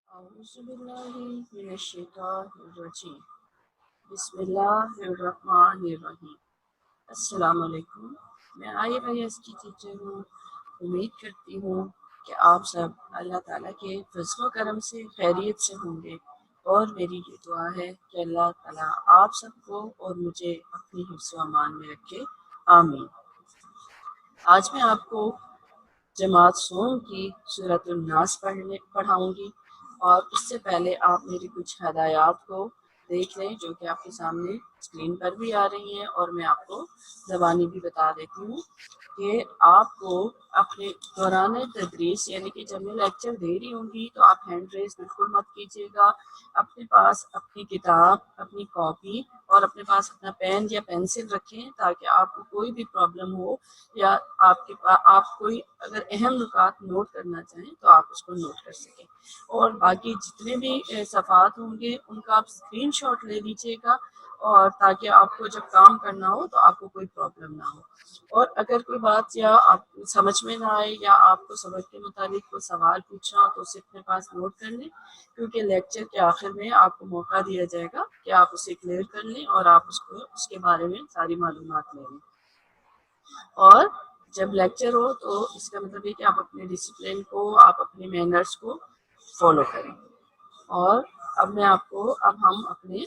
اعوذ باللہ من الشیطان الرجیم بسم اللہ الرحمن الرحیم۔ السلام علیکم، میں IAS کی ٹیچر ہوں۔ امید کرتی ہوں کہ آپ سب اللہ تعالیٰ کے فضل و کرم سے خیریت سے ہوں گے، اور میری یہ دعا ہے کہ اللہ تعالیٰ آپ سب کو اور مجھے اپنی حفظ و امان میں رکھے، آمین۔ آج میں آپ کو جماعت سوم کی سورۃ الناس پڑھاؤں گی، اور اس سے پہلے آپ میری کچھ ہدایات کو دیکھ لیں جو کہ آپ کے سامنے اسکرین پر بھی آ رہی ہیں، اور میں آپ کو زبانی بھی بتا دیتی ہوں کہ آپ کو اپنے دوران تدریس، یعنی کہ جب میں لیکچر دے رہی ہوں گی تو آپ ہینڈ ریز بالکل مت کیجیے گا۔ اپنے پاس اپنی کتاب، اپنی کاپی اور اپنے پاس اپنا پین یا پینسل رکھیں، تاکہ آپ کو کوئی بھی پرابلم ہو یا آپ کوئی اگر اہم نکات نوٹ کرنا چاہیں تو آپ اس کو نوٹ کر سکیں۔ اور باقی جتنے بھی صفحات ہوں گے ان کا آپ اسکرین شاٹ لے لیجیے گا، اور تاکہ آپ کو جب کام کرنا ہو تو آپ کو کوئی پرابلم نہ ہو۔ اور اگر کوئی بات یا آپ کو سمجھ میں نہ آئے یا آپ کو سبق کے متعلق کوئی سوال پوچھنا ہو تو اسے اپنے پاس نوٹ کر لیں، کیونکہ لیکچر کے آخر میں آپ کو موقع دیا جائے گا کہ آپ اسے کلیئر کر لیں اور آپ اس کے بارے میں ساری معلومات لے لیں۔ اور جب لیکچر ہو تو اس کا مطلب یہ کہ آپ اپنے ڈسپلن کو، آپ اپنے مینرز کو فالو کریں۔ اور اب ہم اپنے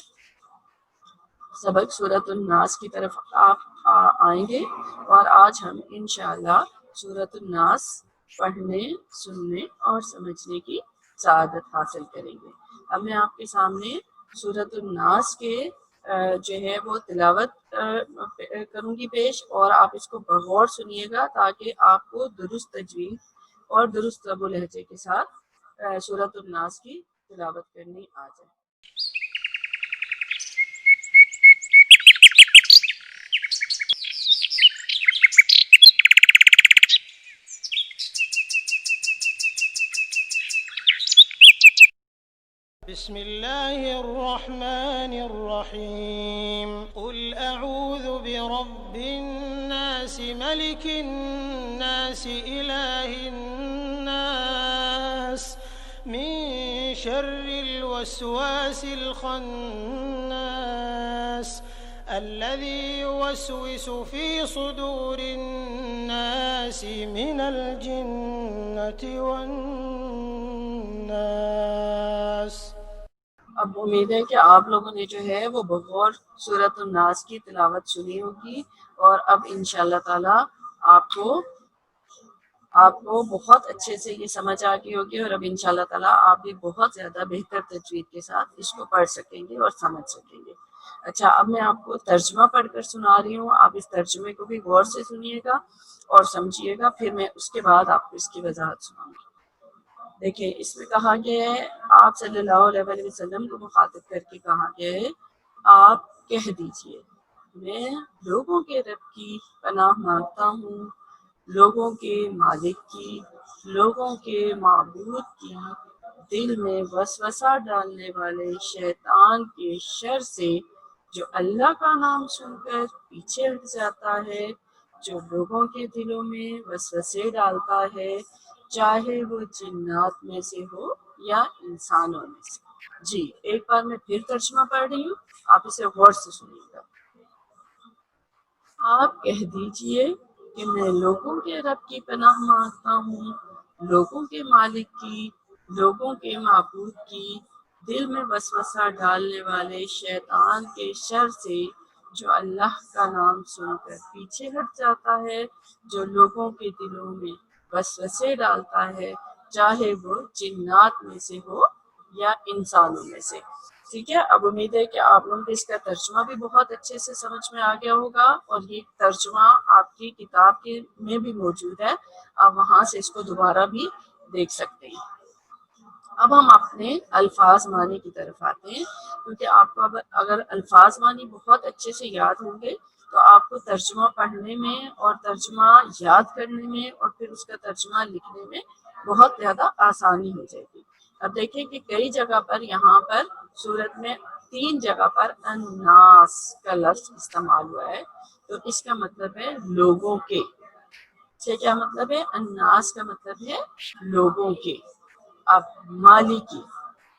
سبق سورۃ الناس کی طرف آئیں گے، اور آج ہم انشاءاللہ سورۃ الناس پڑھنے، سننے اور سمجھنے کی سعادت حاصل کریں گے۔ اب میں آپ کے سامنے سورۃ الناس کے جو ہے وہ تلاوت کروں گی پیش، اور آپ اس کو بغور سنیے گا تاکہ آپ کو درست تجوید اور درست لب و لہجے کے ساتھ سورۃ الناس کی تلاوت کرنی آ جائے۔ بسم الله الرحمن الرحيم قل أعوذ برب الناس ملك الناس إله الناس من شر الوسواس الخناس الذي يوسوس في صدور الناس من الجنة والناس۔ اب امید ہے کہ آپ لوگوں نے جو ہے وہ بغور سورۃ الناس کی تلاوت سنی ہوگی، اور اب انشاءاللہ تعالی آپ کو بہت اچھے سے یہ سمجھ آ گئی ہوگی، اور اب انشاءاللہ تعالی آپ بھی بہت زیادہ بہتر تجوید کے ساتھ اس کو پڑھ سکیں گے اور سمجھ سکیں گے۔ اچھا، اب میں آپ کو ترجمہ پڑھ کر سنا رہی ہوں، آپ اس ترجمے کو بھی غور سے سنیے گا اور سمجھیے گا، پھر میں اس کے بعد آپ کو اس کی وضاحت سناؤں گی۔ دیکھیں، اس میں کہا گیا ہے، آپ صلی اللہ علیہ وسلم کو مخاطب کر کے کہا گیا ہے، آپ کہہ دیجئے میں لوگوں کے رب کی پناہ مانگتا ہوں، لوگوں کے مالک کی، لوگوں کے معبود کی، دل میں وسوسہ ڈالنے والے شیطان کے شر سے، جو اللہ کا نام سن کر پیچھے ہٹ جاتا ہے، جو لوگوں کے دلوں میں وسوسے ڈالتا ہے، چاہے وہ جنات میں سے ہو یا انسانوں میں سے۔ جی، ایک بار میں پھر ترجمہ پڑھ رہی ہوں، آپ اسے غور سے سنیے گا۔ آپ کہہ دیجئے کہ میں لوگوں کے رب کی پناہ مانگتا ہوں، لوگوں کے مالک کی، لوگوں کے معبود کی، دل میں وسوسہ ڈالنے والے شیطان کے شر سے، جو اللہ کا نام سن کر پیچھے ہٹ جاتا ہے، جو لوگوں کے دلوں میں وسوسے ڈالتا ہے، چاہے وہ جنات میں سے ہو یا انسانوں میں سے۔ ٹھیک ہے، اب امید ہے کہ آپ لوگوں کو اس کا ترجمہ بھی بہت اچھے سے سمجھ میں آ گیا ہوگا، اور یہ ترجمہ آپ کی کتاب میں بھی موجود ہے، آپ وہاں سے اس کو دوبارہ بھی دیکھ سکتے ہیں۔ اب ہم اپنے الفاظ معنی کی طرف آتے ہیں، کیونکہ آپ کو اگر الفاظ معنی بہت اچھے سے یاد ہوں گے تو آپ کو ترجمہ پڑھنے میں اور ترجمہ یاد کرنے میں اور پھر اس کا ترجمہ لکھنے میں بہت زیادہ آسانی ہو جائے گی۔ اب دیکھیں کہ کئی جگہ پر یہاں پر سورت میں 3 جگہ پر الناس کا لفظ استعمال ہوا ہے، تو اس کا مطلب ہے لوگوں کے۔ سے کیا مطلب ہے؟ الناس کا مطلب ہے لوگوں کے۔ اب مالکی،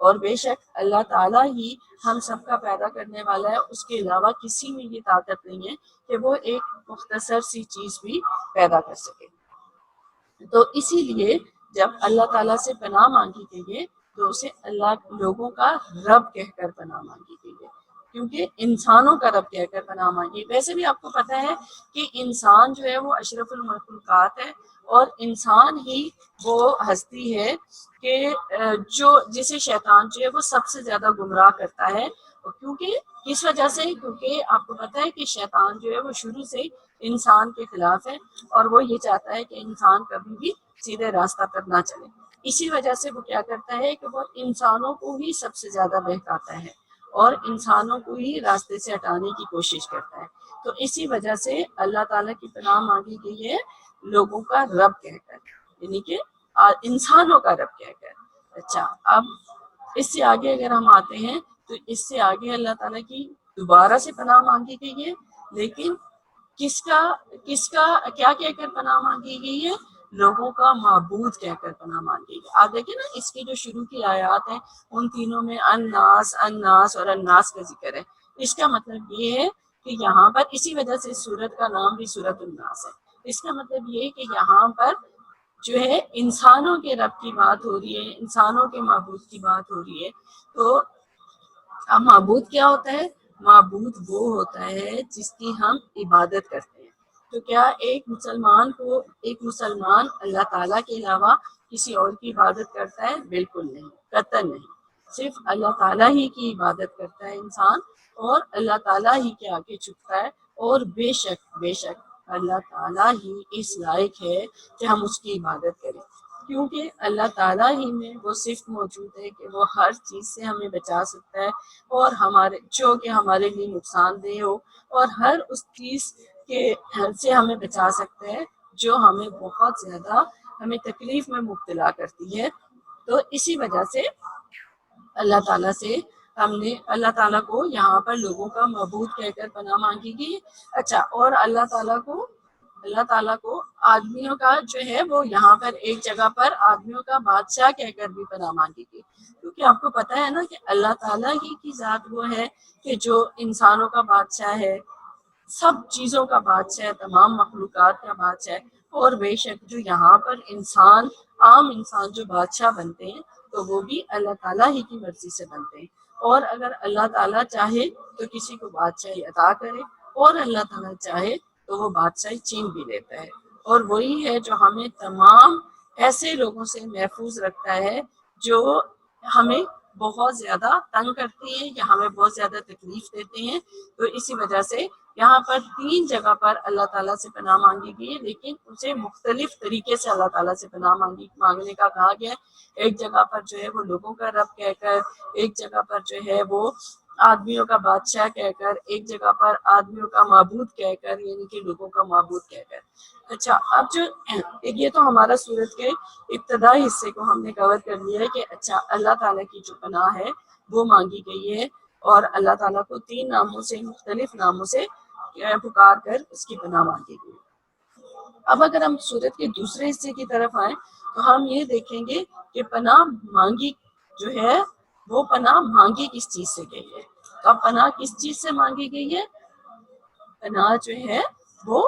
اور بے شک اللہ تعالیٰ ہی ہم سب کا پیدا کرنے والا ہے، اس کے علاوہ کسی میں یہ طاقت نہیں ہے کہ وہ ایک مختصر سی چیز بھی پیدا کر سکے۔ تو اسی لیے جب اللہ تعالیٰ سے پناہ مانگی گئی ہے تو اسے اللہ لوگوں کا رب کہہ کر پناہ مانگی گئی ہے، کیونکہ انسانوں کا رب کہہ کر پناہ مانگی۔ ویسے بھی آپ کو پتہ ہے کہ انسان جو ہے وہ اشرف المخلوقات ہے، اور انسان ہی وہ ہستی ہے کہ جو جسے شیطان جو ہے وہ سب سے زیادہ گمراہ کرتا ہے۔ کیونکہ کس وجہ سے؟ کیونکہ آپ کو پتہ ہے کہ شیطان جو ہے وہ شروع سے انسان کے خلاف ہے، اور وہ یہ چاہتا ہے کہ انسان کبھی بھی سیدھے راستہ پر نہ چلے۔ اسی وجہ سے وہ کیا کرتا ہے کہ وہ انسانوں کو ہی سب سے زیادہ بہکاتا ہے اور انسانوں کو ہی راستے سے ہٹانے کی کوشش کرتا ہے۔ تو اسی وجہ سے اللہ تعالیٰ کی پناہ مانگی گئی ہے لوگوں کا رب کہہ کر، یعنی کہ انسانوں کا رب کہہ کر۔ اچھا، اب اس سے آگے اگر ہم آتے ہیں تو اس سے آگے اللہ تعالیٰ کی دوبارہ سے پناہ مانگی گئی ہے، لیکن کس کا کیا کہہ کر پناہ مانگی گئی ہے؟ لوگوں کا معبود کہہ کر پناہ مانگی گئی۔ آپ دیکھیں نا، اس کی جو شروع کی آیات ہیں ان تینوں میں الناس الناس اور الناس کا ذکر ہے۔ اس کا مطلب یہ ہے کہ یہاں پر اسی وجہ سے سورت کا نام بھی سورت الناس ہے۔ اس کا مطلب یہ ہے کہ یہاں پر جو ہے انسانوں کے رب کی بات ہو رہی ہے، انسانوں کے معبود کی بات ہو رہی ہے۔ تو اب معبود کیا ہوتا ہے؟ معبود وہ ہوتا ہے جس کی ہم عبادت کرتے ہیں۔ تو کیا ایک مسلمان اللہ تعالیٰ کے علاوہ کسی اور کی عبادت کرتا ہے؟ بالکل نہیں، قطعاً نہیں۔ صرف اللہ تعالیٰ ہی کی عبادت کرتا ہے انسان، اور اللہ تعالیٰ ہی کے آگے جھکتا ہے، اور بے شک اللہ تعالیٰ ہی اس لائق ہے کہ ہم اس کی عبادت کریں، کیونکہ اللہ تعالیٰ ہی میں وہ صفت موجود ہے کہ وہ ہر چیز سے ہمیں بچا سکتا ہے، اور جو کہ ہمارے لیے نقصان دہ ہو، اور ہر اس چیز کے سے ہمیں بچا سکتا ہے جو ہمیں بہت زیادہ ہمیں تکلیف میں مبتلا کرتی ہے۔ تو اسی وجہ سے اللہ تعالیٰ سے اللہ تعالیٰ کو یہاں پر لوگوں کا معبود کہہ کر پناہ مانگی گئی۔ اچھا، اور اللہ تعالیٰ کو آدمیوں کا جو ہے وہ یہاں پر ایک جگہ پر آدمیوں کا بادشاہ کہہ کر بھی پناہ مانگی گئی، کیونکہ آپ کو پتہ ہے نا کہ اللہ تعالیٰ ہی کی ذات وہ ہے کہ جو انسانوں کا بادشاہ ہے، سب چیزوں کا بادشاہ ہے، تمام مخلوقات کا بادشاہ ہے۔ اور بے شک جو یہاں پر عام انسان جو بادشاہ بنتے ہیں تو وہ بھی اللہ تعالیٰ ہی کی مرضی سے بنتے ہیں، اور اگر اللہ تعالیٰ چاہے تو کسی کو بادشاہی عطا کرے، اور اللہ تعالیٰ چاہے تو وہ بادشاہی چھین بھی لیتا ہے۔ اور وہی ہے جو ہمیں تمام ایسے لوگوں سے محفوظ رکھتا ہے جو ہمیں بہت زیادہ تنگ کرتے ہیں یا ہمیں بہت زیادہ تکلیف دیتے ہیں۔ تو اسی وجہ سے یہاں پر 3 جگہ پر اللہ تعالیٰ سے پناہ مانگی گئی ہے، لیکن اسے مختلف طریقے سے اللہ تعالیٰ سے پناہ مانگنے کا کہا گیا ہے۔ ایک جگہ پر جو ہے وہ لوگوں کا رب کہہ کر، ایک جگہ پر جو ہے وہ آدمیوں کا بادشاہ کہہ کر، ایک جگہ پر آدمیوں کا معبود کہہ کر، یعنی کہ لوگوں کا معبود کہہ کر۔ اچھا، اب جو یہ تو ہمارا سورت کے ابتدائی حصے کو ہم نے کور کر لیا ہے کہ اچھا اللہ تعالیٰ کی جو پناہ ہے وہ مانگی گئی ہے، اور اللہ تعالیٰ کو 3 ناموں سے، مختلف ناموں سے پکار کر اس کی پناہ مانگی گئی۔ اب اگر ہم سورت کے دوسرے حصے کی طرف آئیں تو ہم یہ دیکھیں گے کہ پناہ مانگی جو ہے وہ پناہ مانگی کس چیز سے گئی ہے۔ تو اب پناہ کس چیز سے مانگی گئی ہے؟ پناہ جو ہے وہ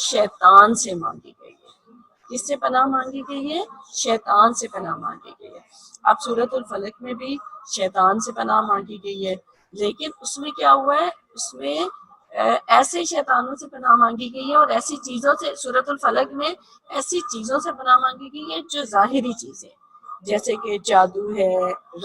شیطان سے مانگی گئی ہے۔ کس سے پناہ مانگی گئی ہے؟ شیطان سے پناہ مانگی گئی ہے۔ اب سورۃ الفلق میں بھی شیطان سے پناہ مانگی گئی ہے، لیکن اس میں کیا ہوا ہے؟ اس میں ایسے شیطانوں سے پناہ مانگی گئی ہے، اور ایسی چیزوں سے، سورۃ الفلق میں ایسی چیزوں سے پناہ مانگی گئی ہے جو ظاہری چیزیں، جیسے کہ جادو ہے،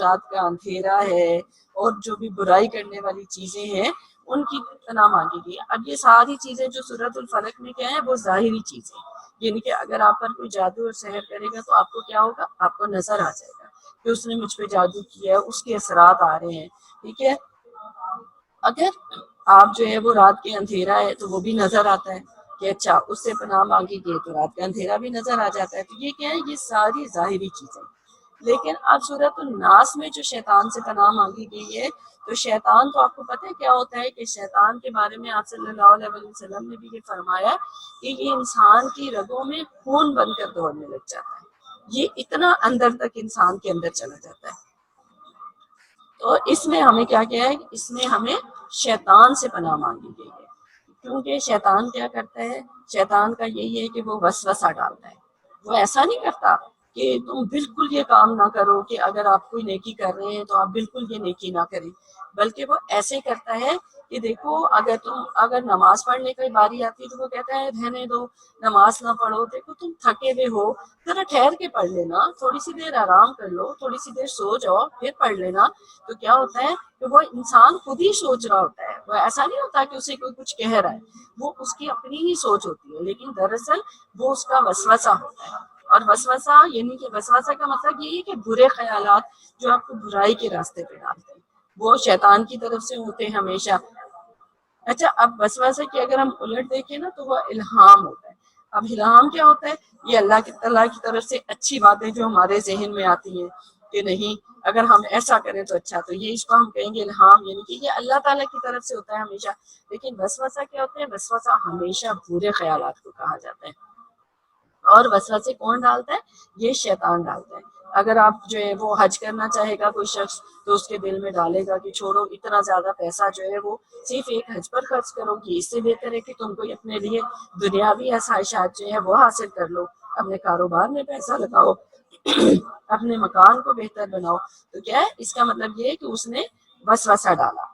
رات کا اندھیرا ہے، اور جو بھی برائی کرنے والی چیزیں ہیں ان کی پناہ مانگی گئی ہے۔ اب یہ ساری چیزیں جو سورۃ الفلق میں کیا ہیں، وہ ظاہری چیزیں، یعنی کہ اگر آپ پر کوئی جادو اور سحر کرے گا تو آپ کو کیا ہوگا؟ آپ کو نظر آ جائے گا کہ اس نے مجھ پہ جادو کیا ہے، اس کے اثرات آ رہے ہیں، ٹھیک ہے۔ اگر آپ جو ہے وہ رات کے اندھیرا ہے تو وہ بھی نظر آتا ہے کہ اچھا اس سے پناہ مانگی گئی تو رات کا اندھیرا بھی نظر آ جاتا ہے۔ تو یہ کیا ہے؟ یہ ساری ظاہری چیزیں۔ لیکن اب سورۃ الناس میں جو شیطان سے پناہ مانگی گئی ہے، تو شیطان تو آپ کو پتہ ہے کیا ہوتا ہے کہ شیطان کے بارے میں آپ صلی اللہ علیہ وسلم نے بھی یہ فرمایا کہ یہ انسان کی رگوں میں خون بن کر دوڑنے لگ جاتا ہے، یہ اتنا اندر تک انسان کے اندر چلا جاتا ہے۔ تو اس میں ہمیں کیا کیا ہے، اس میں ہمیں شیطان سے پناہ مانگی گئی ہے، کیونکہ شیطان کیا کرتا ہے، شیطان کا یہی ہے کہ وہ وسوسہ ڈالتا ہے۔ وہ ایسا نہیں کرتا کہ تم بالکل یہ کام نہ کرو، کہ اگر آپ کوئی نیکی کر رہے ہیں تو آپ بالکل یہ نیکی نہ کریں، بلکہ وہ ایسے کرتا ہے کہ دیکھو اگر نماز پڑھنے کی باری آتی ہے تو وہ کہتا ہے رہنے دو، نماز نہ پڑھو، دیکھو تم تھکے ہوئے ہو، ذرا ٹھہر کے پڑھ لینا، تھوڑی سی دیر آرام کر لو، تھوڑی سی دیر سو جاؤ پھر پڑھ لینا۔ تو کیا ہوتا ہے کہ وہ انسان خود ہی سوچ رہا ہوتا ہے، وہ ایسا نہیں ہوتا کہ اسے کوئی کچھ کہہ رہا ہے، وہ اس کی اپنی ہی سوچ ہوتی ہے، لیکن دراصل وہ اس کا وسوسہ ہوتا ہے۔ اور وسوسہ یعنی کہ وسوسہ کا مطلب یہ ہے کہ برے خیالات جو آپ کو برائی کے راستے پہ ڈالتے ہیں، وہ شیطان کی طرف سے ہوتے ہیں ہمیشہ۔ اچھا، اب وسوسہ کی اگر ہم الٹ دیکھیں نا تو وہ الہام ہوتا ہے۔ اب الہام کیا ہوتا ہے؟ یہ اللہ تعالیٰ کی طرف سے اچھی باتیں جو ہمارے ذہن میں آتی ہیں کہ نہیں اگر ہم ایسا کریں تو اچھا، تو یہ اس کو ہم کہیں گے الہام، یعنی کہ یہ اللہ تعالیٰ کی طرف سے ہوتا ہے ہمیشہ۔ لیکن وسوسہ کیا ہوتا ہے؟ وسوسہ ہمیشہ برے خیالات کو کہا جاتا ہے، اور وسوسے کون ڈالتا ہے؟ یہ شیطان ڈالتا ہے۔ اگر آپ جو ہے وہ حج کرنا چاہے گا کوئی شخص تو اس کے دل میں ڈالے گا کہ چھوڑو اتنا زیادہ پیسہ جو ہے وہ صرف ایک حج پر خرچ کرو گی، اس سے بہتر ہے کہ تم کوئی اپنے لیے دنیاوی آسائشات جو ہے وہ حاصل کر لو، اپنے کاروبار میں پیسہ لگاؤ، اپنے مکان کو بہتر بناؤ۔ تو کیا ہے اس کا مطلب یہ ہے کہ اس نے وسوسہ ڈالا۔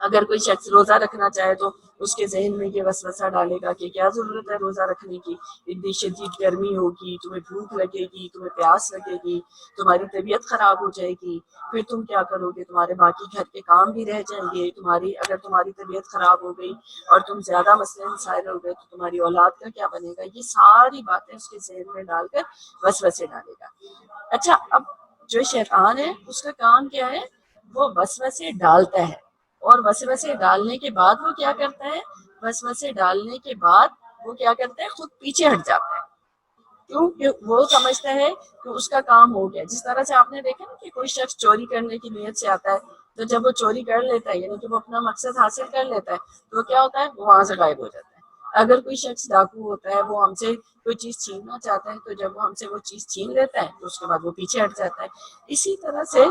اگر کوئی شخص روزہ رکھنا چاہے تو اس کے ذہن میں یہ وسوسہ ڈالے گا کہ کیا ضرورت ہے روزہ رکھنے کی، اتنی شدید گرمی ہوگی، تمہیں بھوک لگے گی، تمہیں پیاس لگے گی، تمہاری طبیعت خراب ہو جائے گی، پھر تم کیا کرو گے، تمہارے باقی گھر کے کام بھی رہ جائیں گے، اگر تمہاری طبیعت خراب ہو گئی اور تم زیادہ مسئلے مسائل ہو گئے تو تمہاری اولاد کا کیا بنے گا۔ یہ ساری باتیں اس کے ذہن میں ڈال کر وسوسے ڈالے گا۔ اچھا، اب جو شیطان ہے اس کا کام کیا ہے؟ وہ وسوسے ڈالتا ہے، اور وسوسے ڈالنے کے بعد وہ کیا کرتا ہے؟ وسوسے ڈالنے کے بعد وہ کیا کرتا ہے؟ خود پیچھے ہٹ جاتا ہے، کیونکہ وہ سمجھتا ہے کہ اس کا کام ہو گیا۔ جس طرح سے آپ نے دیکھا نا کہ کوئی شخص چوری کرنے کی نیت سے آتا ہے تو جب وہ چوری کر لیتا ہے یعنی کہ وہ اپنا مقصد حاصل کر لیتا ہے تو کیا ہوتا ہے؟ وہ وہاں سے غائب ہو جاتا ہے۔ اگر کوئی شخص ڈاکو ہوتا ہے، وہ ہم سے کوئی چیز چھیننا چاہتا ہے تو جب وہ ہم سے وہ چیز چھین لیتا ہے تو اس کے بعد وہ پیچھے ہٹ جاتا ہے۔ اسی طرح سے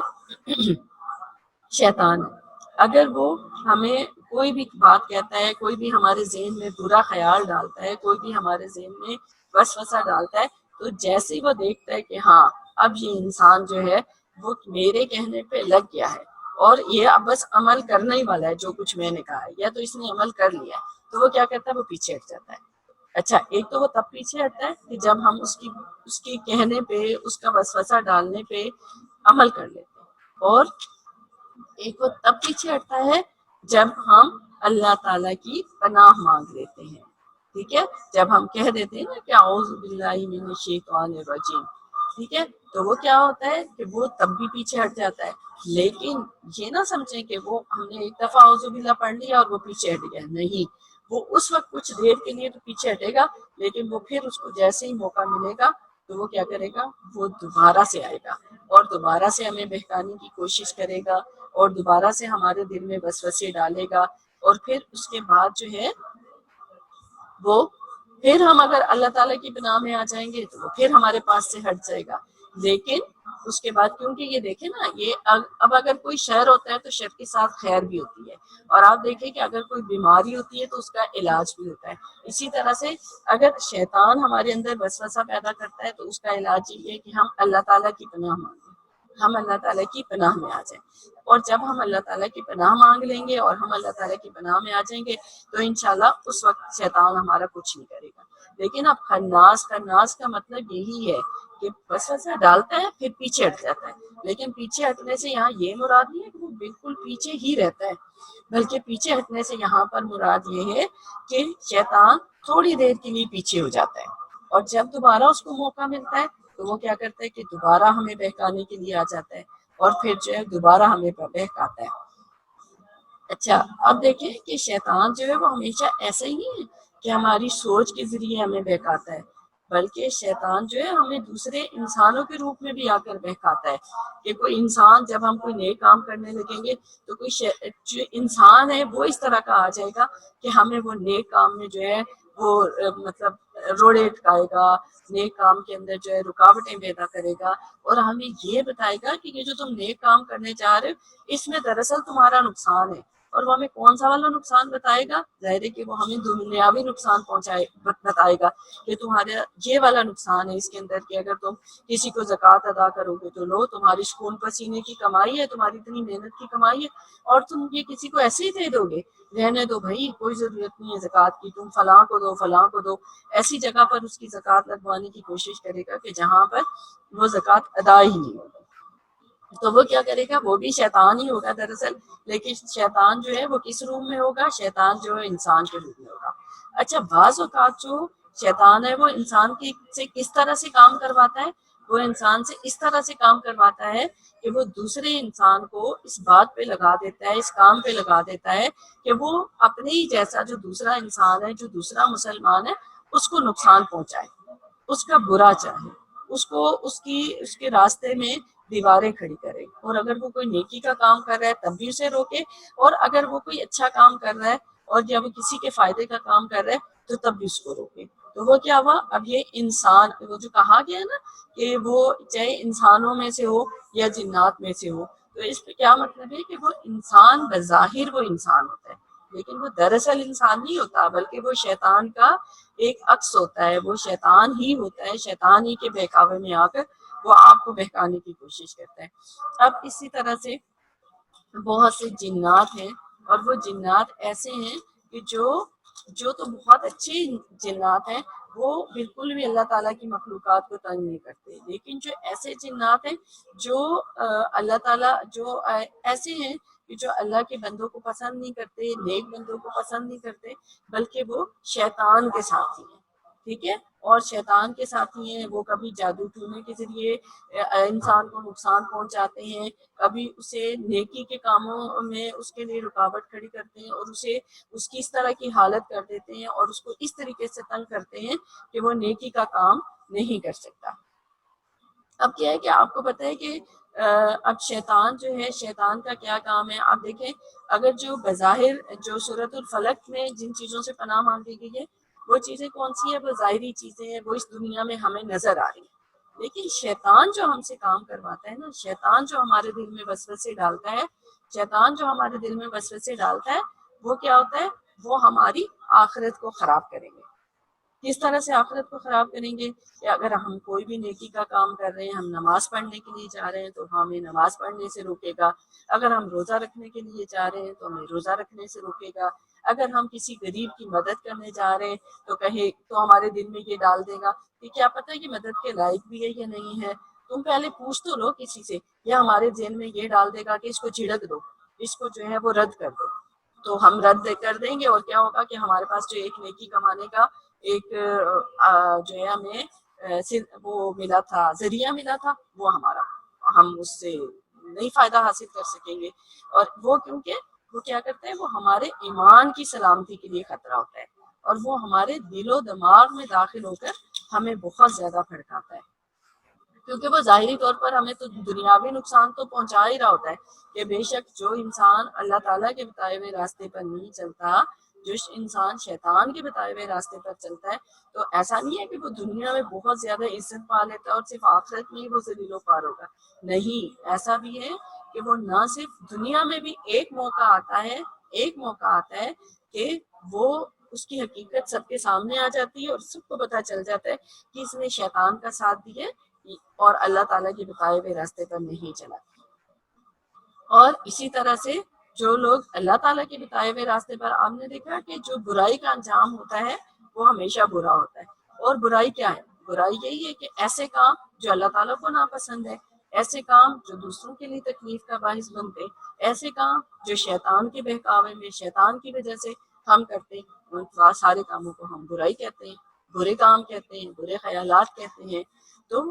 شیطان ہے، اگر وہ ہمیں کوئی بھی بات کہتا ہے، کوئی بھی ہمارے ذہن میں برا خیال ڈالتا ہے، کوئی بھی ہمارے ذہن میں وسوسہ ڈالتا ہے، تو جیسے ہی وہ دیکھتا ہے کہ ہاں اب یہ انسان جو ہے وہ میرے کہنے پہ لگ گیا ہے اور یہ اب بس عمل کرنا ہی والا ہے جو کچھ میں نے کہا ہے، یا تو اس نے عمل کر لیا ہے، تو وہ کیا کرتا ہے؟ وہ پیچھے ہٹ جاتا ہے۔ اچھا، ایک تو وہ تب پیچھے ہٹتا ہے کہ جب ہم اس کی کہنے پہ، اس کا وسوسہ ڈالنے پہ عمل کر لیتے ہیں، اور ایک وہ تب پیچھے ہٹتا ہے جب ہم اللہ تعالیٰ کی پناہ مانگ لیتے ہیں۔ ٹھیک ہے، جب ہم کہہ دیتے ہیں نا کہ اعوذ باللہ من الشیطان الرجیم، ٹھیک ہے، تو وہ کیا ہوتا ہے کہ وہ تب بھی پیچھے ہٹ جاتا ہے۔ لیکن یہ نہ سمجھیں کہ وہ ہم نے ایک دفعہ اعوذ باللہ پڑھ لیا اور وہ پیچھے ہٹ گیا، نہیں، وہ اس وقت کچھ دیر کے لیے تو پیچھے ہٹے گا، لیکن وہ پھر اس کو جیسے ہی موقع ملے گا تو وہ کیا کرے گا؟ وہ دوبارہ سے آئے گا اور دوبارہ سے ہمیں بہکانے کی کوشش کرے گا، اور دوبارہ سے ہمارے دل میں وسوسے ڈالے گا، اور پھر اس کے بعد جو ہے وہ پھر ہم اگر اللہ تعالیٰ کی پناہ میں آ جائیں گے تو وہ پھر ہمارے پاس سے ہٹ جائے گا۔ لیکن اس کے بعد کیونکہ یہ دیکھیں نا، یہ اب اگر کوئی شر ہوتا ہے تو شر کے ساتھ خیر بھی ہوتی ہے، اور آپ دیکھیں کہ اگر کوئی بیماری ہوتی ہے تو اس کا علاج بھی ہوتا ہے۔ اسی طرح سے اگر شیطان ہمارے اندر وسوسہ پیدا کرتا ہے تو اس کا علاج یہ ہے کہ ہم اللہ تعالیٰ کی پناہ مانگیں، ہم اللہ تعالیٰ کی پناہ میں آ جائیں، اور جب ہم اللہ تعالیٰ کی پناہ مانگ لیں گے اور ہم اللہ تعالیٰ کی پناہ میں آ جائیں گے تو انشاءاللہ اس وقت شیطان ہمارا کچھ نہیں کرے گا۔ لیکن اب خناس کا مطلب یہی ہے کہ وسوسہ ڈالتا ہے پھر پیچھے ہٹ جاتا ہے، لیکن پیچھے ہٹنے سے یہاں یہ مراد نہیں ہے کہ وہ بالکل پیچھے ہی رہتا ہے، بلکہ پیچھے ہٹنے سے یہاں پر مراد یہ ہے کہ شیطان تھوڑی دیر کے لیے پیچھے ہو جاتا ہے، اور جب دوبارہ اس کو موقع ملتا ہے تو وہ کیا کرتا ہے کہ دوبارہ ہمیں بہکانے کے لیے آ جاتا ہے، اور پھر جو ہے دوبارہ ہمیں بہکاتا ہے۔ اچھا، اب دیکھیں کہ شیطان جو ہے وہ ہمیشہ ایسا ہی نہیں ہے کہ ہماری سوچ کے ذریعے ہمیں بہکاتا ہے، بلکہ شیطان جو ہے ہمیں دوسرے انسانوں کے روپ میں بھی آ کر بہکاتا ہے، کہ کوئی انسان جب ہم کوئی نیک کام کرنے لگیں گے تو جو انسان ہے وہ اس طرح کا آ جائے گا کہ ہمیں وہ نیک کام میں جو ہے وہ مطلب روڑے اٹکائے گا، نیک کام کے اندر جو ہے رکاوٹیں پیدا کرے گا، اور ہمیں یہ بتائے گا کہ یہ جو تم نیک کام کرنے جا رہے ہو اس میں دراصل تمہارا نقصان ہے، اور وہ ہمیں کون سا والا نقصان بتائے گا؟ ظاہر ہے کہ وہ ہمیں دنیاوی نقصان بتائے گا کہ تمہارا یہ والا نقصان ہے اس کے اندر کہ اگر تم کسی کو زکوٰۃ ادا کرو گے تو لو تمہاری خون پسینے کی کمائی ہے، تمہاری اتنی محنت کی کمائی ہے، اور تم یہ کسی کو ایسے ہی دے دو گے، رہنے دو بھائی کوئی ضرورت نہیں ہے زکوٰۃ کی، تم فلاں کو دو فلاں کو دو، ایسی جگہ پر اس کی زکوٰۃ لگوانے کی کوشش کرے گا کہ جہاں پر وہ زکوٰۃ ادا ہی نہیں ہوگی۔ تو وہ کیا کرے گا؟ وہ بھی شیطان ہی ہوگا دراصل، لیکن شیطان جو ہے وہ کس روم میں ہوگا؟ شیطان جو ہے انسان کے روم میں ہوگا۔ اچھا، بعض اوقات جو شیطان ہے وہ انسان سے کس طرح سے کام کرواتا ہے؟ وہ انسان سے اس طرح سے کام کرواتا ہے کہ وہ دوسرے انسان کو اس بات پہ لگا دیتا ہے، اس کام پہ لگا دیتا ہے کہ وہ اپنے ہی جیسا جو دوسرا انسان ہے، جو دوسرا مسلمان ہے، اس کو نقصان پہنچائے، اس کا برا چاہے، اس کو اس کے راستے میں دیواریں کھڑی کرے، اور اگر وہ کوئی نیکی کا کام کر رہا ہے تب بھی اسے روکے، اور اگر وہ کوئی اچھا کام کر رہا ہے اور جب وہ کسی کے فائدے کا کام کر رہا ہے تو تب بھی اس کو روکے۔ تو وہ کیا ہوا؟ اب یہ انسان، وہ جو کہا گیا نا کہ وہ چاہے انسانوں میں سے ہو یا جنات میں سے ہو، تو اس پہ کیا مطلب ہے کہ وہ انسان بظاہر وہ انسان ہوتا ہے، لیکن وہ دراصل انسان نہیں ہوتا، بلکہ وہ شیطان کا ایک عکس ہوتا ہے، وہ شیطان ہی ہوتا ہے، شیطان ہی کے بہکاوے میں آ کر وہ آپ کو بہکانے کی کوشش کرتا ہے۔ اب اسی طرح سے بہت سے جنات ہیں، اور وہ جنات ایسے ہیں کہ جو تو بہت اچھے جنات ہیں، وہ بالکل بھی اللہ تعالیٰ کی مخلوقات کو تنگ نہیں کرتے، لیکن جو ایسے جنات ہیں جو اللہ تعالیٰ جو ایسے ہیں کہ جو اللہ کے بندوں کو پسند نہیں کرتے، نیک بندوں کو پسند نہیں کرتے، بلکہ وہ شیطان کے ساتھی ہیں، ٹھیک ہے؟ اور شیطان کے ساتھی ہیں، وہ کبھی جادو ٹونے کے ذریعے انسان کو نقصان پہنچاتے ہیں، کبھی اسے نیکی کے کاموں میں اس کے لیے رکاوٹ کھڑی کرتے ہیں، اور اس کی اس طرح کی حالت کر دیتے ہیں، اور اس کو اس طریقے سے تنگ کرتے ہیں کہ وہ نیکی کا کام نہیں کر سکتا۔ اب کیا ہے کہ آپ کو پتہ ہے کہ اب شیطان جو ہے، شیطان کا کیا کام ہے؟ آپ دیکھیں، اگر جو بظاہر جو سورۃ الفلق میں جن چیزوں سے پناہ مانگی گئی ہے وہ چیزیں کون سی ہیں؟ وہ ظاہری چیزیں ہیں، وہ اس دنیا میں ہمیں نظر آ رہی ہیں، لیکن شیطان جو ہم سے کام کرواتا ہے نا، شیطان جو ہمارے دل میں وسوسے ڈالتا ہے، شیطان جو ہمارے دل میں وسوسے ڈالتا ہے، وہ کیا ہوتا ہے؟ وہ ہماری آخرت کو خراب کریں گے۔ کس طرح سے آخرت کو خراب کریں گے؟ کہ اگر ہم کوئی بھی نیکی کا کام کر رہے ہیں، ہم نماز پڑھنے کے لیے جا رہے ہیں تو ہمیں نماز پڑھنے سے روکے گا، اگر ہم روزہ رکھنے کے لیے جا رہے ہیں تو ہمیں روزہ رکھنے سے روکے گا، اگر ہم کسی غریب کی مدد کرنے جا رہے ہیں تو ہمارے دل میں یہ ڈال دے گا کہ کیا پتہ یہ مدد کے لائق بھی ہے یا نہیں ہے، تم پہلے پوچھ تو لو کسی سے، یا ہمارے ذہن میں یہ ڈال دے گا کہ اس کو جھڑک دو، اس کو جو ہے وہ رد کر دو، تو ہم رد کر دیں گے، اور کیا ہوگا کہ ہمارے پاس جو ایک نیکی کمانے کا ایک جو ہے ہمیں وہ ملا تھا، ذریعہ ملا تھا، وہ ہم اس سے نہیں فائدہ حاصل کر سکیں گے، اور وہ کیونکہ وہ کیا کرتا ہے؟ وہ ہمارے ایمان کی سلامتی کے لیے خطرہ ہوتا ہے، اور وہ ہمارے دل و دماغ میں داخل ہو کر ہمیں بہت زیادہ بھڑکاتا ہے، کیونکہ وہ ظاہری طور پر ہمیں تو دنیاوی نقصان تو پہنچا ہی رہا ہوتا ہے کہ بے شک جو انسان اللہ تعالیٰ کے بتائے ہوئے راستے پر نہیں چلتا، جو انسان شیطان کے بتائے ہوئے راستے پر چلتا ہے، تو ایسا نہیں ہے کہ وہ دنیا میں بہت زیادہ عزت پا لیتا ہے اور صرف آخرت میں ہی وہ ذلیل و خوار ہوگا، نہیں، ایسا بھی ہے کہ وہ نہ صرف دنیا میں بھی ایک موقع آتا ہے کہ وہ اس کی حقیقت سب کے سامنے آ جاتی ہے، اور سب کو پتہ چل جاتا ہے کہ اس نے شیطان کا ساتھ دیا اور اللہ تعالیٰ کے بتائے ہوئے راستے پر نہیں چلا۔ اور اسی طرح سے جو لوگ اللہ تعالیٰ کے بتائے ہوئے راستے پر، آپ نے دیکھا کہ جو برائی کا انجام ہوتا ہے وہ ہمیشہ برا ہوتا ہے، اور برائی کیا ہے؟ برائی یہی ہے کہ ایسے کام جو اللہ تعالیٰ کو ناپسند ہے، ایسے کام جو دوسروں کے لیے تکلیف کا باعث بنتے، ایسے کام جو شیطان کے بہکاوے میں، شیطان کی وجہ سے ہم کرتے، ان سارے کاموں کو ہم برائی کہتے ہیں، برے کام کہتے ہیں، برے خیالات کہتے ہیں۔ تو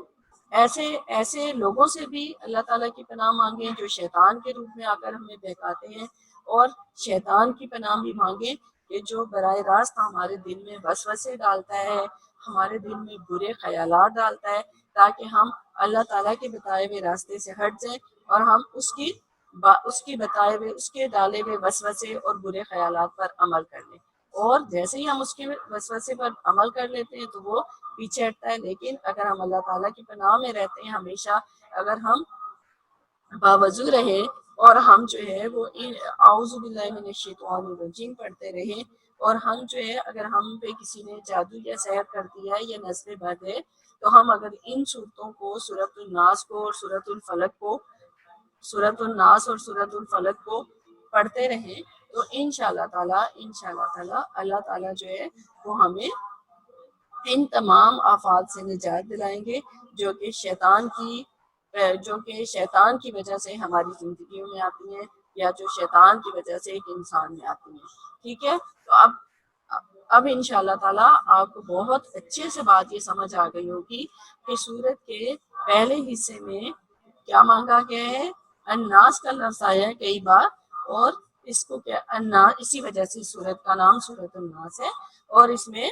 ایسے لوگوں سے بھی اللہ تعالیٰ کی پناہ مانگیں جو شیطان کے روپ میں آ کر ہمیں بہکاتے ہیں، اور شیطان کی پناہ بھی مانگیں کہ جو براہ راست ہمارے دل میں وسوسے ڈالتا ہے، ہمارے دل میں برے خیالات ڈالتا ہے، تاکہ ہم اللہ تعالیٰ کے بتائے ہوئے راستے سے ہٹ جائیں، اور ہم اس کے ڈالے ہوئے وسوسے اور برے خیالات پر عمل کر لیں، اور جیسے ہی ہم اس کے وسوسے پر عمل کر لیتے ہیں تو وہ پیچھے ہٹتا ہے. لیکن اگر ہم اللہ تعالیٰ کی پناہ میں رہتے ہیں ہمیشہ، اگر ہم باوضو رہے اور ہم جو ہے وہ اعوذ باللہ من الشیطان الرجیم پڑھتے رہے، اور ہم جو ہے اگر ہم پہ کسی نے جادو یا سحر کر دیا ہے یا نظر بد ہے، تو ہم اگر ان صورتوں کو، سورۃ الناس کو اور سورۃ الفلق کو، سورۃ الناس اور سورۃ الفلق کو پڑھتے رہیں تو انشاءاللہ تعالیٰ اللہ تعالیٰ جو ہے وہ ہمیں ان تمام آفات سے نجات دلائیں گے جو کہ شیطان کی وجہ سے ہماری زندگیوں میں آتی ہیں، یا جو شیطان کی وجہ سے ایک انسان میں آتی ہیں. ٹھیک ہے، تو اب انشاءاللہ تعالیٰ آپ کو بہت اچھے سے بات یہ سمجھ آ گئی ہوگی کہ سورت کے پہلے حصے میں کیا مانگا گیا ہے. الناس کا لفظ آیا ہے کئی بار، اور اس کو کیا الناس، اسی وجہ سے سورت کا نام سورت الناس ہے، اور اس میں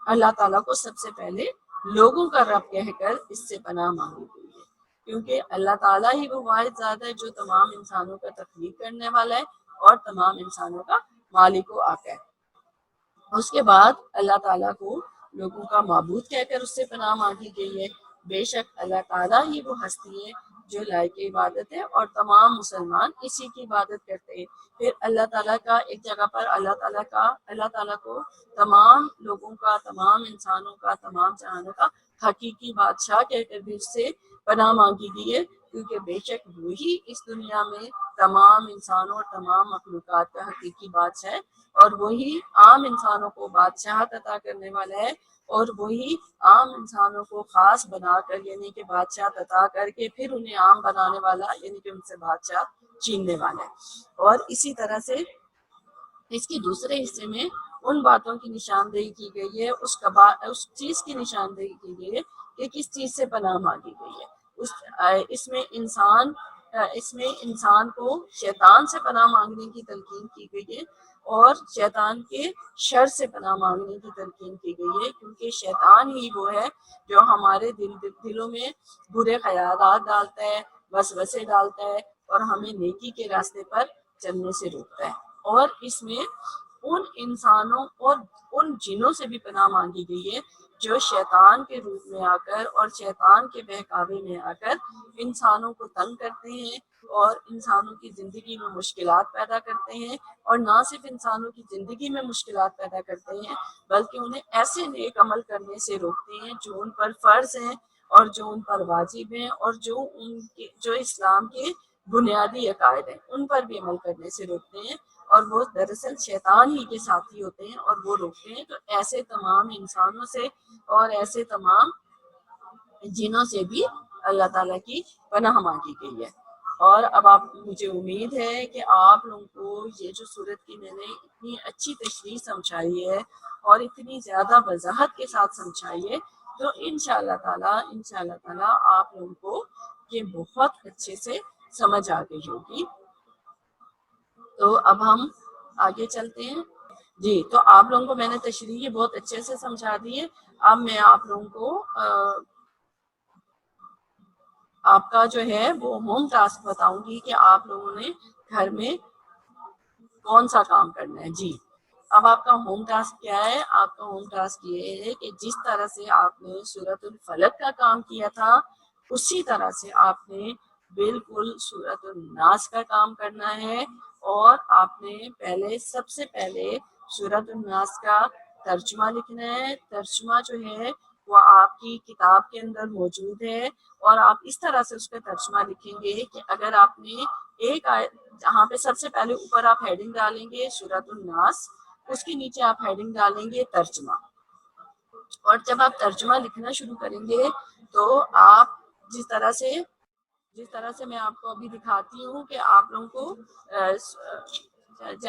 اللہ تعالیٰ کو سب سے پہلے لوگوں کا رب کہہ کر اس سے پناہ مانگی گئی ہے، کیونکہ اللہ تعالیٰ ہی وہ واحد ذات ہے جو تمام انسانوں کا تخلیق کرنے والا ہے اور تمام انسانوں کا مالک و آقا ہے. اس کے بعد اللہ تعالیٰ کو لوگوں کا معبود کہہ کر اس سے پناہ مانگی گئی ہے. بے شک اللہ تعالیٰ ہی وہ ہستی ہے جو لائق عبادت ہے، اور تمام مسلمان اسی کی عبادت کرتے ہیں. پھر اللہ تعالیٰ کا ایک جگہ پر اللہ تعالیٰ کو تمام لوگوں کا، تمام انسانوں کا، تمام جہانوں کا حقیقی بادشاہ کہہ کر بھی اس سے پناہ مانگی گئی ہے، کیونکہ بے شک وہی اس دنیا میں تمام انسانوں اور تمام مخلوقات کا حقیقی بادشاہ ہے، اور وہی عام انسانوں کو بادشاہت عطا کرنے والا ہے، اور وہی عام انسانوں کو خاص بنا کر یعنی کہ بادشاہت عطا کر کے پھر انہیں عام بنانے والا یعنی کہ ان سے بادشاہ چھیننے والا ہے. اور اسی طرح سے اس کے دوسرے حصے میں ان باتوں کی نشاندہی کی گئی ہے، اس چیز کی نشاندہی کی گئی ہے کہ کس چیز سے پناہ مانگی گئی ہے. اس میں انسان کو شیطان سے پناہ مانگنے کی تلقین کی گئی ہے، اور شیطان کے شر سے پناہ مانگنے کی تلقین کی گئی ہے، کیونکہ شیطان ہی وہ ہے جو ہمارے دلوں میں برے خیالات ڈالتا ہے، وسوسے ڈالتا ہے، اور ہمیں نیکی کے راستے پر چلنے سے روکتا ہے. اور اس میں ان انسانوں اور ان جنوں سے بھی پناہ مانگی گئی ہے جو شیطان کے روپ میں آ کر اور شیطان کے بہکاوے میں آ کر انسانوں کو تنگ کرتے ہیں اور انسانوں کی زندگی میں مشکلات پیدا کرتے ہیں، اور نہ صرف انسانوں کی زندگی میں مشکلات پیدا کرتے ہیں بلکہ انہیں ایسے نیک عمل کرنے سے روکتے ہیں جو ان پر فرض ہیں اور جو ان پر واجب ہیں، اور جو اسلام کے بنیادی عقائد ہیں ان پر بھی عمل کرنے سے روکتے ہیں، اور وہ دراصل شیطان ہی کے ساتھی ہوتے ہیں اور وہ روکتے ہیں. تو ایسے تمام انسانوں سے اور ایسے تمام جنوں سے بھی اللہ تعالیٰ کی پناہ مانگی گئی ہے. اور اب مجھے امید ہے کہ آپ لوگوں کو یہ جو سورت کی میں نے اتنی اچھی تشریح سمجھائی ہے اور اتنی زیادہ وضاحت کے ساتھ سمجھائی ہے، تو انشاءاللہ تعالیٰ آپ لوگوں کو یہ بہت اچھے سے سمجھ آ گئی ہوگی. تو اب ہم آگے چلتے ہیں. جی، تو آپ لوگوں کو میں نے تشریح بہت اچھے سے سمجھا دی ہے. اب میں آپ لوگوں کو آپ کا جو ہے وہ ہوم ٹاسک بتاؤں گی کہ آپ لوگوں نے گھر میں کون سا کام کرنا ہے. جی، اب آپ کا ہوم ٹاسک کیا ہے؟ آپ کا ہوم ٹاسک یہ ہے کہ جس طرح سے آپ نے سورۃ الفلق کا کام کیا تھا اسی طرح سے آپ نے بالکل سورۃ الناس کا کام کرنا ہے، اور آپ نے سب سے پہلے سورۃ الناس کا ترجمہ لکھنا ہے. ترجمہ جو ہے وہ آپ کی کتاب کے اندر موجود ہے، اور آپ اس طرح سے اس کا ترجمہ لکھیں گے کہ اگر آپ نے ایک جہاں پہ سب سے پہلے اوپر آپ ہیڈنگ ڈالیں گے سورۃ الناس، اس کے نیچے آپ ہیڈنگ ڈالیں گے ترجمہ، اور جب آپ ترجمہ لکھنا شروع کریں گے تو آپ جس طرح سے میں آپ کو ابھی دکھاتی ہوں کہ آپ لوگوں کو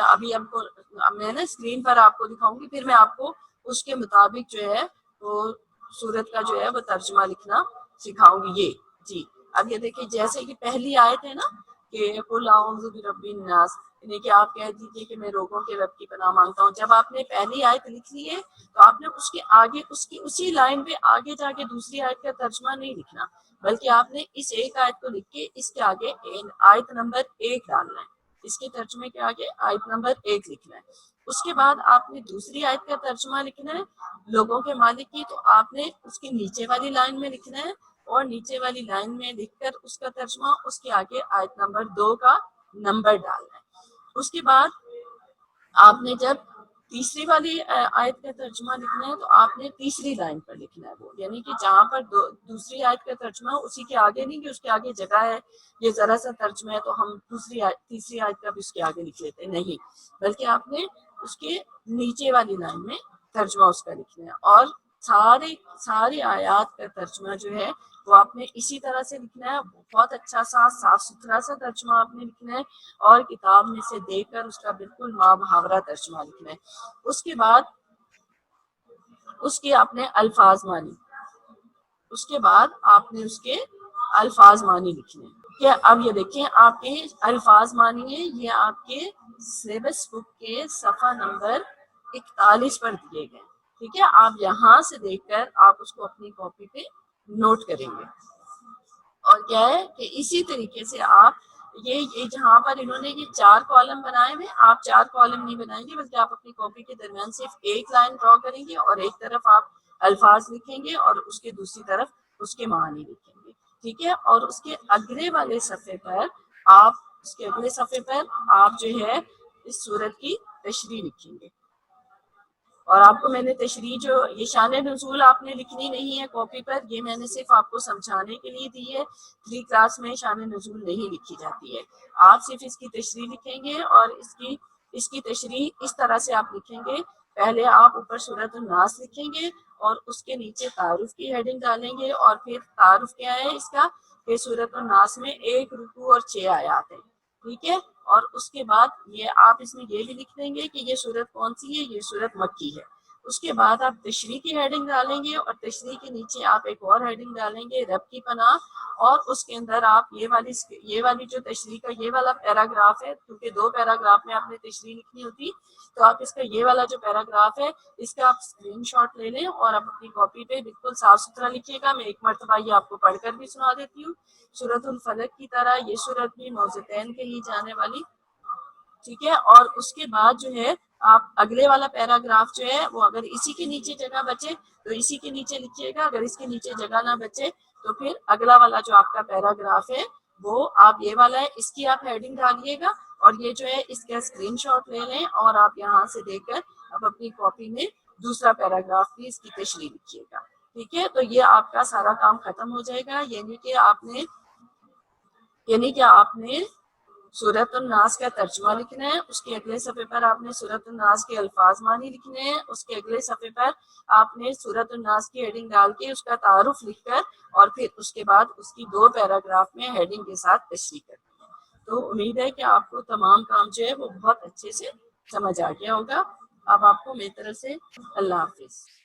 ابھی آپ کو میں نا اسکرین پر آپ کو دکھاؤں گی، پھر میں آپ کو اس کے مطابق جو ہے وہ سورت کا جو ہے وہ ترجمہ لکھنا سکھاؤں گی. جی، اب یہ دیکھیں جیسے کہ پہلی آیت ہے نا کہ قل اعوذ برب الناس، یعنی کہ آپ کہہ دیجیے کہ میں لوگوں کے رب کی پناہ مانگتا ہوں. جب آپ نے پہلی آیت لکھ لی ہے تو آپ نے اس کے آگے اسی لائن پہ آگے جا کے دوسری آیت کا ترجمہ نہیں لکھنا، بلکہ آپ نے اس ایک آیت کو لکھ کے اس کے آگے آیت نمبر 1 ڈالنا ہے. اس کے ترجمے کے آگے آیت نمبر 1 لکھنا ہے. اس کے بعد آپ نے دوسری آیت کا ترجمہ لکھنا ہے لوگوں کے مالک کی، تو آپ نے اس کی نیچے والی لائن میں لکھنا ہے اور نیچے والی لائن میں لکھ کر اس کا ترجمہ اس کے آگے آیت نمبر 2 کا نمبر ڈالنا ہے. اس کے بعد آپ نے جب تیسری والی آیت کا ترجمہ لکھنا ہے تو آپ نے تیسری لائن پر لکھنا ہے وہ، یعنی کہ جہاں پر دوسری آیت کا ترجمہ اسی کے آگے نہیں کہ اس کے آگے جگہ ہے یہ ذرا سا ترجمہ ہے تو ہم تیسری آیت کا بھی اس کے آگے لکھ لیتے ہیں، نہیں، بلکہ آپ نے اس کے نیچے والی لائن میں ترجمہ اس کا لکھنا ہے. اور ساری آیات کا ترجمہ جو ہے وہ آپ نے اسی طرح سے لکھنا ہے، بہت اچھا سا صاف ستھرا سا ترجمہ آپ نے لکھنا ہے اور کتاب میں سے دیکھ کر اس کا بالکل ماں محاورہ ترجمہ لکھنا ہے. اس کے بعد اس کے آپ نے الفاظ معنی لکھنے ہیں. کہ اب یہ دیکھیں آپ کے الفاظ معنی ہیں، یہ آپ کے سلیبس بک کے صفحہ نمبر 41 پر دیے گئے. ٹھیک ہے، آپ یہاں سے دیکھ کر آپ اس کو اپنی کاپی پہ نوٹ کریں گے. اور کیا ہے کہ اسی طریقے سے آپ یہ جہاں پر انہوں نے یہ 4 کالم بنائے ہوئے، آپ 4 کالم نہیں بنائیں گے بلکہ آپ اپنی کاپی کے درمیان صرف ایک لائن ڈرا کریں گے اور ایک طرف آپ الفاظ لکھیں گے اور اس کے دوسری طرف اس کے معنی لکھیں گے. ٹھیک ہے، اور اس کے اگلے والے صفحے پر آپ جو ہے اس سورت کی تشریح لکھیں گے. اور آپ کو میں نے تشریح جو یہ شان نزول آپ نے لکھنی نہیں ہے کاپی پر، یہ میں نے صرف آپ کو سمجھانے کے لیے دی ہے. 3 کلاس میں شان نزول نہیں لکھی جاتی ہے، آپ صرف اس کی تشریح لکھیں گے. اور اس کی تشریح اس طرح سے آپ لکھیں گے، پہلے آپ اوپر سورۃ الناس لکھیں گے اور اس کے نیچے تعارف کی ہیڈنگ ڈالیں گے. اور پھر تعارف کیا ہے اس کا کہ سورۃ الناس میں 1 رکوع اور 6 آیات ہیں. ٹھیک ہے، اور اس کے بعد آپ اس میں یہ بھی لکھ دیں گے کہ یہ سورت کون سی ہے، یہ سورت مکی ہے. اس کے بعد آپ تشریح کی ہیڈنگ ڈالیں گے اور تشریح کے نیچے آپ ایک اور ہیڈنگ ڈالیں گے رب کی پناہ. اور اس کے اندر آپ یہ والی جو تشریح کا یہ والا پیراگراف ہے، کیونکہ 2 پیراگراف میں آپ نے تشریح لکھنی ہوتی تو آپ اس کا یہ والا جو پیراگراف ہے اس کا آپ اسکرین شاٹ لے لیں اور آپ اپنی کاپی پہ بالکل صاف ستھرا لکھیے گا. میں ایک مرتبہ یہ آپ کو پڑھ کر بھی سنا دیتی ہوں. سورۃ الفلق کی طرح یہ سورت بھی موضتین کہی جانے والی. ٹھیک ہے، اور اس کے بعد جو ہے آپ اگلے والا پیراگراف جو ہے وہ اگر اسی کے نیچے جگہ بچے تو اسی کے نیچے لکھیے گا، اگر اس کے نیچے جگہ نہ بچے تو پھر اگلا والا جو آپ کا پیراگراف ہے وہ آپ یہ والا ہے اس کی آپ ہیڈنگ ڈالیے گا اور یہ جو ہے اس کا اسکرین شاٹ لے لیں اور آپ یہاں سے دیکھ کر اب اپنی کاپی میں دوسرا پیراگراف بھی اس کی تشریح لکھیے گا. ٹھیک ہے، تو یہ آپ کا سارا کام ختم ہو جائے گا. یعنی کہ آپ نے سورۃ الناس کا ترجمہ لکھنا ہے، اس کے اگلے صفحے پر آپ نے سورۃ الناس کے الفاظ معنی لکھنے ہیں، اس کے اگلے صفحے پر آپ نے سورۃ الناس کی ہیڈنگ ڈال کے اس کا تعارف لکھ کر اور پھر اس کے بعد اس کی 2 پیراگراف میں ہیڈنگ کے ساتھ تشریح کرنی ہے. تو امید ہے کہ آپ کو تمام کام جو ہے وہ بہت اچھے سے سمجھ آ گیا ہوگا. اب آپ کو میری طرف سے اللہ حافظ.